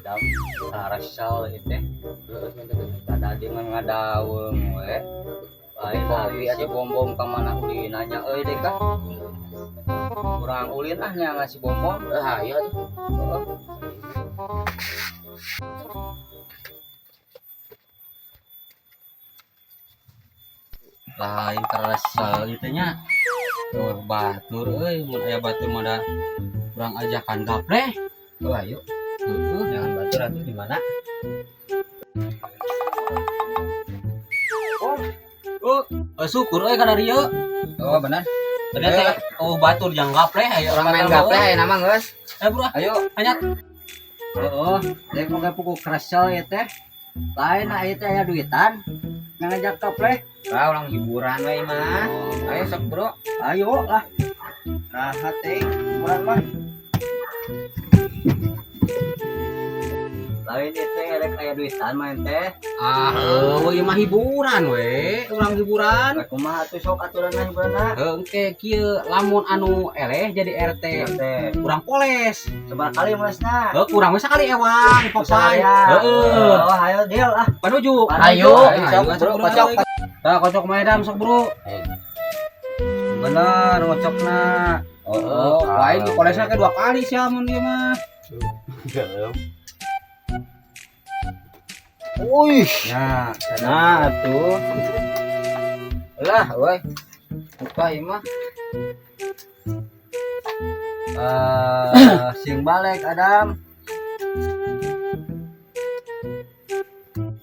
Adam rasal itu ada di ngadaweung we lain hari aja bom ke mana ulin nanya deh kak kurang ulin nya ngasih bom iya tuh lain rasal itunya batur mun aya batur mah kurang ajakan gapleh ayo jangan batur atuh di mana syukur kada rieu benar ternyata batur jang gapleh ayo orang main gapleh aya nama geus bro ayo hanyat dek mau pukul krasel ya teh lain aya teh aya duitan ngajak gapleh ulang hiburan we mah ayo sok bro ayo lah nah hati hiburan mah lain itu rek aya duitan main teh we mah hiburan we ulang hiburan kumaha atuh sok aturanna hiburanna engke kieu lamun anu eleh jadi RT kurang poles seberapa kali molesna kurang we sakali ewang popay ayo deal ah panuju ayo sok kocok kocok maedam sok bro bener ngocokna lain di polesna ke 2 kali sia mun ieu mah Wih, nah tuh, lah, woi, buka imah, sing balik Adam,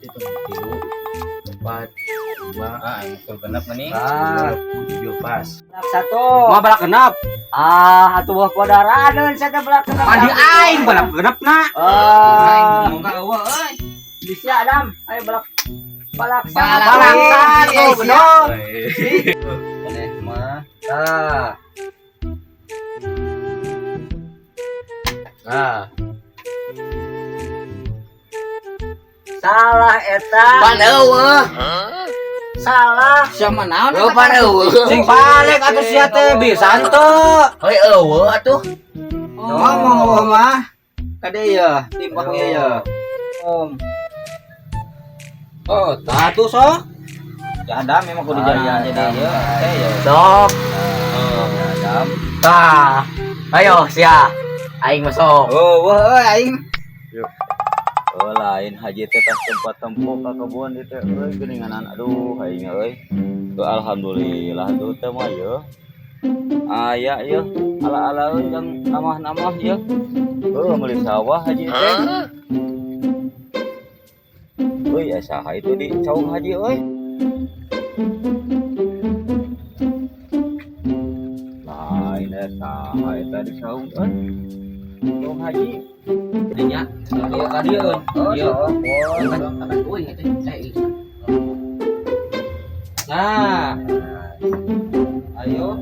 itu 3, 4, 2, itu genep nih, 7 pas, satu, mau balak genep, atuh buah kuadaraneun saya balak genep, mandi aing balak genep nak, aing mongga eueuh euy. Bisa Adam, ayo balak satu bener. Boleh mah. Salah eta. Paneueuh. Salah. Siapa naon? Paneueuh. Sing balik atuh sia teh bisa teu. Heuy eueuh atuh. Ngomong mah. Kade ya, timpah ieu ya. Tatu sok. Ya ada memang kudu jalan jadi ya. Sok. Adam. Tah. Ayo sia. Aing masuk. Aing. Lain haji teh tas tempat tempo ka kebun dieu teh geuninganan aduh aing euy. Alhamdulillah tuh teh mah ye. Aya ye ala-ala yang namah-namah ye. Meuli sawah haji teh. Euy saha itu di caung haji euy. Lain saha eta di caung euy. Caung haji. Jadinya dia ka dieu. Ieu. Akan uing eta. Nah. Ayo.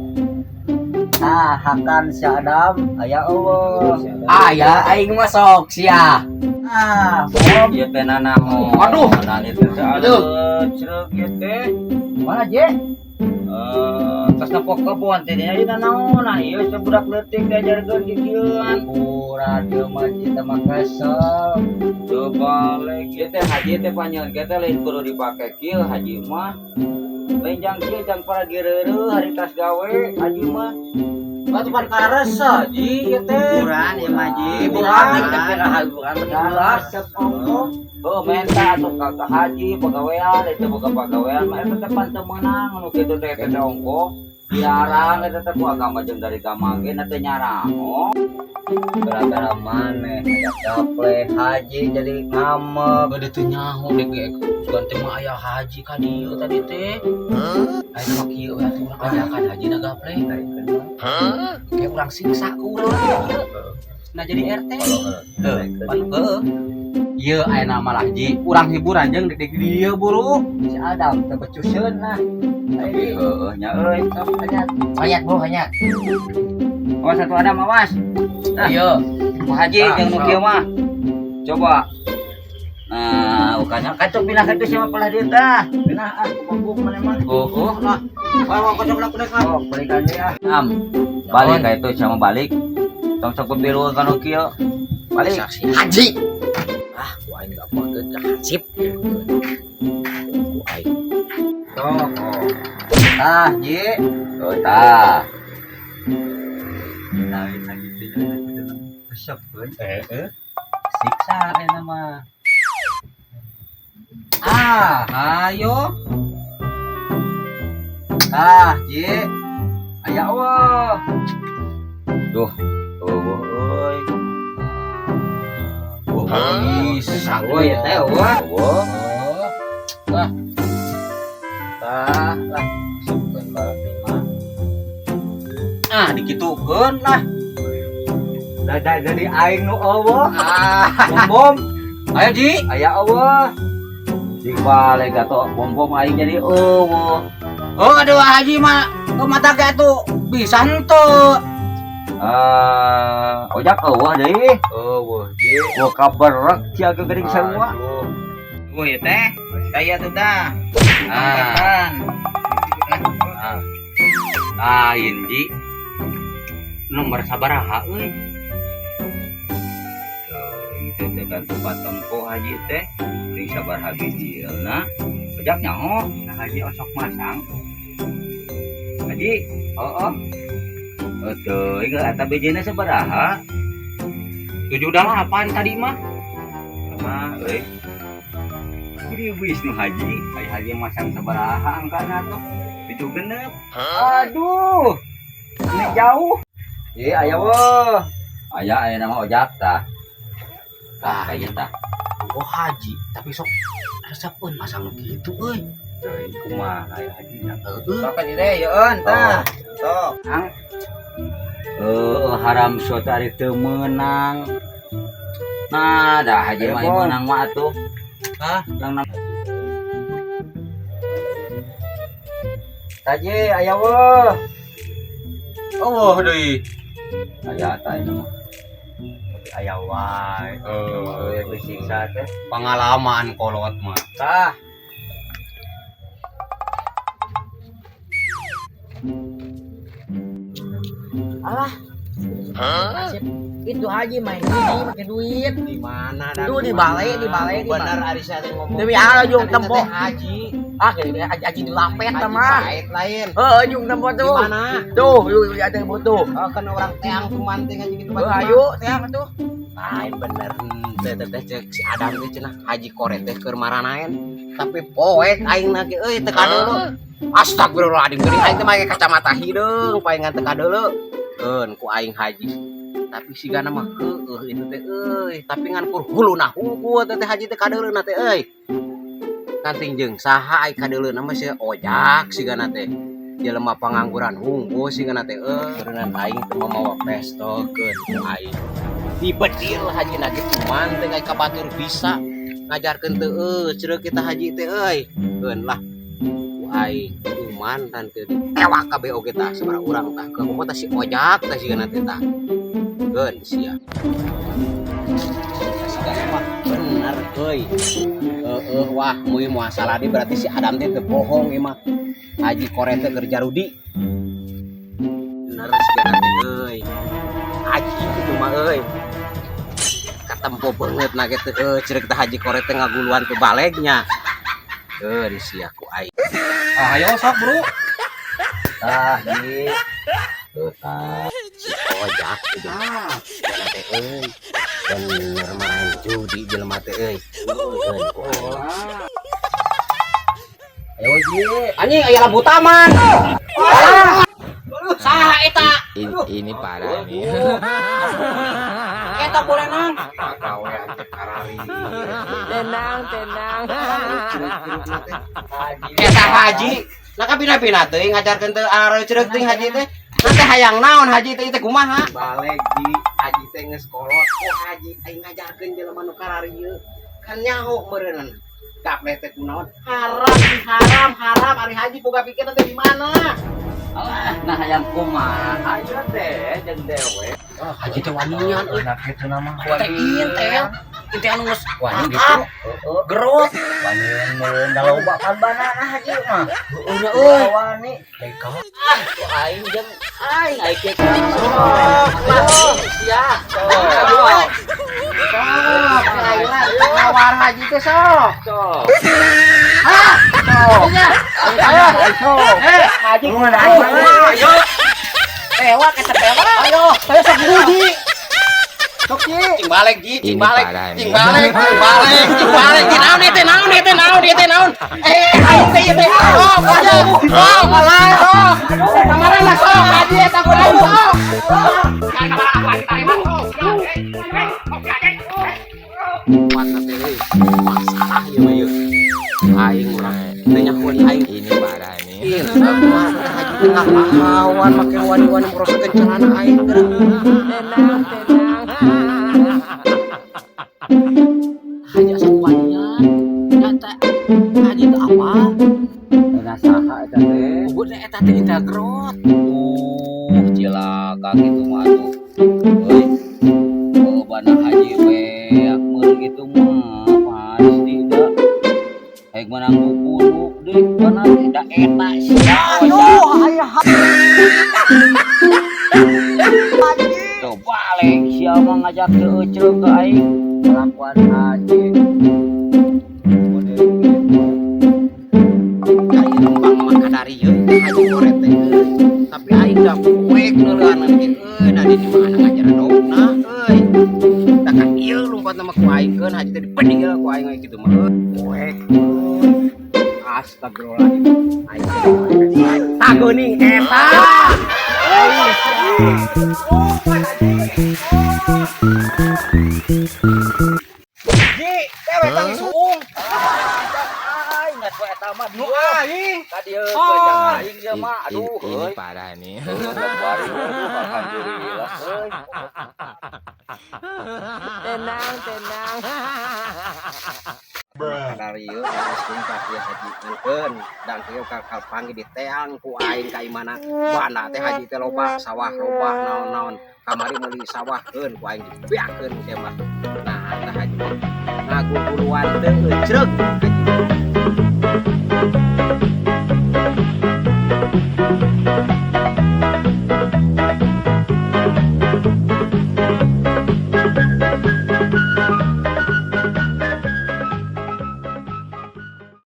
Hakan si Adam, aya eueuh. Aya aing masuk sia. Ieu teh nanaon? Aduh. Nanaon itu teh aduh. Cereg ieu teh. Mana je? Tas nepok kebun teh nya dina naon? Ieu sebudak leutik diajarkeun kieuan. Urang ieu mah kita mah kesel. Balik ieu teh haji teh panyeun teh lain kudu dipake kieu haji mah. Lain jang kieu jang para geureuh hari tas gawe haji mah. Batu pan karesa ji ieu teh. Hiburan ya mah ji. Hiburan. Hiburan jelas sepongko. Menta atuh ka haji pagawean itu boga pagawean mah eta teh panteu meunang anu kitu teh teh ongko. Diarang eta teh ku agama jeung dari gamage na teh nyarang. Gara-gara maneh ngajak gapleh haji jadi ngambek. Gede teu nyaho dek sugan teh mah aya haji ka dieu tadi teh. Aya mah kieu we atuh urang ajakan haji na gapleh. Kayak urang siksa ku urang kieu. Nah jadi RT. Ieu aya nama lah ji, urang hiburan jeung dek dieu buru. Si Adam teh becuseun nah. Heueuh nya euy. Hayat bro hayat. Awas satu Adam awas. Ieu. Mah haji jeung nu kieu mah. Coba. Nah, ukanya kacok pindah ka siapa pelah dieu tah. Pinah bubuk mana mah. Nah. Bawa kocok lah kudet lah. Balikan dia. Balik ka itu sama balik. Tong sok pilu kana kieu. Balik. Haji. laporkeun ka Hansip. Ku aing. Toh. Tah, Ji. Oh tah. Lain lagi teh kesepkeun. Siksa eta mah. Ayo. Ji. Aya eueuh. Duh. Euy. Bisa eueuh ya teh eueuh. Eueuh. Lah. Kesepkeun berarti mah. Dikitukeun lah. Jadi aing nu eueuh. Bom. Ayo Ji. Aya eueuh. Di balik gato bom aing jadi eueuh. Oh aduh Haji mah mata kayak tuh bisa henteu. Ojak eueuh deui. Eueuh Ji. Gua kaberek sia geuning sarua. Oh ya teh, saya tuh dah. Lain Ji. Nomor sabaraha euy? Itu teh kan tempat tempo Haji teh. Ting sabaraha bijilna. Ojak nyaho, nah Haji osok masang. Haji, Tuh, ingat eta bijina sabaraha? 7,8 tadi mah. Mah, euy. Jadi Wisnu Haji, ai Haji masang sabaraha angkana tuh? 7 genep. Aduh. Ini jauh. Aya weuh. Aya nama ojak tah. Aya tah. Oh Haji, tapi sok resepkeun masang kitu euy. Teuing kumaha aya Haji nya. Sok tadi teh yeun tah. Sok. Haram shot ari teu meunang. Nah, dah Haji mah meunang mah atuh. Yang Haji aya weuh. Oh deui. Aya tah ieu mah. Aya wae. Bersiksa teh. Pengalaman kolot mah. Tah. Itu Haji main judi pakai duit. Di mana dan Tuh di balai bener ari saya ngomong. Demi Allah jung tempo. Haji. Kayak Haji di lapet mah. Pahit lain. Jung tempo Di tuh. mana? Tuh, lu ada butuh. Oh kan orang teang kumanting aja gitu. Ayo, teang tuh. Lain bener teh cek si Adam teh cenah Haji Koret teh keur maranaen. Tapi poek aing lagi euy teu kadeuleu. Astagfirullahaladzim geuning aing teh make kacamata hideung paengan teu kadeuleu. Keun ku aing Haji. Tapi sigana mah itu teh euy, tapi ngan kur huluna hungkul teh Haji teh kadeuleuna teh euy. Kanting jeung saha ai kadeuleuna mah si ojak sigana teh. Jelema pangangguran hungkul sigana teh euy. Keureungan aing teu mamawa pesto keun ku aing. Dibedil Haji na kitu man teh ka batur bisa ngajarkeun teu ceureuh kita Haji teh euy. Keun lah ku aing kuman dan teu ewak kabeh oge tah sabaraha urang tah. Kumaha tah si ojak tah sigana teh tah. Keun sia. Sigana mah bener euy. Wah mui moal salah di berarti si Adam teh teu bohong ieu mah. Haji Koret teh keur jarudi. Bener sigana teh euy. Haji kitu mah euy. Katempo beungeut na kitu ceureuh teh Haji Koret teh ngaguluan ke balegnya. Keun sia ku aing. Ayo sok, Bro. Tah, Ji. Tah. Si ojak itu. Sigana teh euy. Bener main judi jelema teh euy. Keun ku aing. Ayo Ji. Anjing aya lampu taman. Saha eta? Ini parah nih. Eta boleh nang. Tenang. Eta Haji. Nah kapina-pina teh ngajarkeun teh areu ceureuh teh Haji teh. Nanti hayang naon Haji teh kumaha? Balik Ji. Haji teh geus kolot. Oh Haji aing ngajarkeun jelema nu kararieu. Kan nyaho meureun. Gapleh teh kunaon? Haram ari Haji boga pikir teh di mana? Alah, nah hayang kumaha aja teh jeung dewe. Haji teh wanian euy. Nah kitu nama Teh intel. Intel anu geus wani gitu. gerot. Wani meureun da loba kan banana Haji mah. Nya euy. Wani. Teka. Ku aing jeung aing Sia. Ayo. Nawar haji teh sok. Sok. Ayo. Haji ayo. Tewa kata tewa. Ayo, saya sok haji. Sok ji. Cing balik ji, Ini cing balik. parah nih. Cing balik. Naon nih teh naon. Ayo teh teh. Oh, malah. Kemarin lah sok haji eta kudu sok. Mana teh euy. Masalah ieu mah ieu. Aing urang teh nyakuan aing. Ini parah nih. Iya, haji tengah lawan make wani-wani merosotkeun celana aing. Haji asa wanian. Nyata haji teh apa? Enak saha eta teh. Ubud eta teh integrot. Cilaka gitu mah atuh. Euy. Bana haji we mun gitu mah pasti da. Haik menang buku deui bana tidak eta sia. Coba lek sia mah ngajak teu ceuk ke aing kelakuan haji. Model gitu. Aing lembang mah kadari ye haji goret teh. Tapi aing da kuek neuleuan ge da di mana ngajaran dogna euy. Da kan ieu lumpat nama ku aing keun haji teh dipedi ku aing we kitu mah. Kuek. Astagfirullahaladzim. Aing tageuning eta. Ji, cewek tangis suung. Ai ngat we eta mah Nu aing. kadieu jeung aing dia mah Ini aduh euy. parah nih. Bari alhamdulillah euy. Tenang. Dari ieu geus tumpak ieu haji ngeukeun dan kieu ka panggih di teang ku aing ka imana bana teh haji teh loba sawah loba naon-naon kamari meuli sawahkeun ku aing dibiakeun teh mah nah tah haji ngaguguluan teh ecreug haji